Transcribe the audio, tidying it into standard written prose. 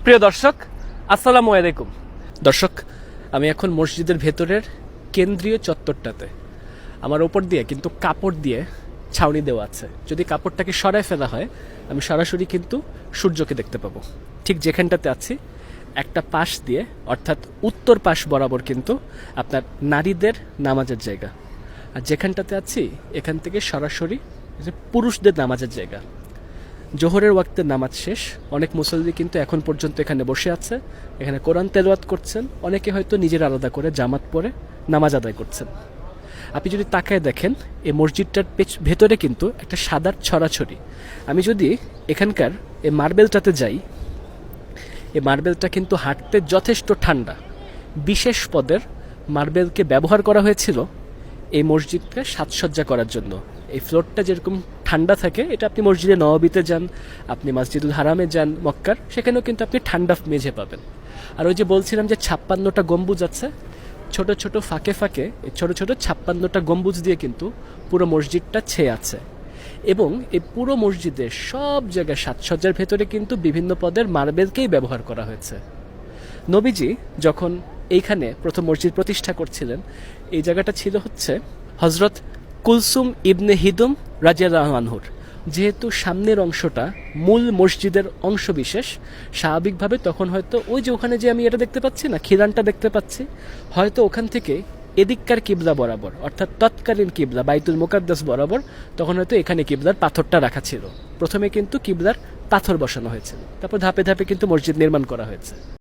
প্রিয় দর্শক, আসসালামু আলাইকুম। দর্শক, আমি এখন মসজিদের ভেতরের কেন্দ্রীয় চত্বরটাতে। আমার ওপর দিয়ে কিন্তু কাপড় দিয়ে ছাউনি দেওয়া আছে। যদি কাপড়টাকে সরায় ফেলা হয়, আমি সরাসরি কিন্তু সূর্যকে দেখতে পাবো। ঠিক যেখানটাতে আছি, একটা পাশ দিয়ে, অর্থাৎ উত্তর পাশ বরাবর কিন্তু আপনার নারীদের নামাজের জায়গা, আর যেখানটাতে আছি এখান থেকে সরাসরি পুরুষদের নামাজের জায়গা। জোহরের ওয়াক্তে নামাজ শেষ, অনেক মুসল্লি কিন্তু এখন পর্যন্ত এখানে বসে আছে, এখানে কোরআন তেলাওয়াত করছেন, অনেকে হয়তো নিজের আলাদা করে জামাত পড়ে নামাজ আদায় করছেন। আপনি যদি তাকায় দেখেন, এই মসজিদটার ভেতরে কিন্তু একটা সাদার ছড়াছড়ি। আমি যদি এখানকার এই মার্বেলটাতে যাই, এই মার্বেলটা কিন্তু হাঁটতে যথেষ্ট ঠান্ডা। বিশেষ পদের মার্বেলকে ব্যবহার করা হয়েছিল এই মসজিদকে সাজসজ্জা করার জন্য। এই ফ্লোরটা যেরকম ঠান্ডা থাকে, এটা আপনি মসজিদে নওয়াবিতে যান, আপনি মসজিদুল হারামে যান মক্কার, সেখানেও কিন্তু আপনি ঠান্ডা মেঝে পাবেন। আর ওই যে বলছিলাম যে 56টা গম্বুজ আছে, ছোট ছোট ফাঁকে ফাঁকে এই ছোট ছোট 56টা গম্বুজ দিয়ে কিন্তু পুরো মসজিদটা ছেয়ে আছে। এবং এই পুরো মসজিদের সব জায়গায় সাজসজ্জার ভেতরে কিন্তু বিভিন্ন পদের মার্বেলকেই ব্যবহার করা হয়েছে। নবীজি যখন এইখানে প্রথম মসজিদ প্রতিষ্ঠা করছিলেন, এই জায়গাটা ছিল হচ্ছে হজরত কুলসুম ইবনে হিদুম রাদিয়াল্লাহু আনহুর। যেহেতু সামনের অংশটা মূল মসজিদের অংশ বিশেষ, স্বাভাবিকভাবে তখন হয়তো ওই যে ওখানে যে আমি এটা দেখতে পাচ্ছি না, খিলানটা দেখতে পাচ্ছি, হয়তো ওখান থেকে এদিককার কিবলা বরাবর, অর্থাৎ তৎকালীন কিবলা বাইতুল মুকাদ্দাস বরাবর, তখন হয়তো এখানে কিবলার পাথরটা রাখা ছিল। প্রথমে কিন্তু কিবলার পাথর বসানো হয়েছিল, তারপর ধাপে ধাপে কিন্তু মসজিদ নির্মাণ করা হয়েছে।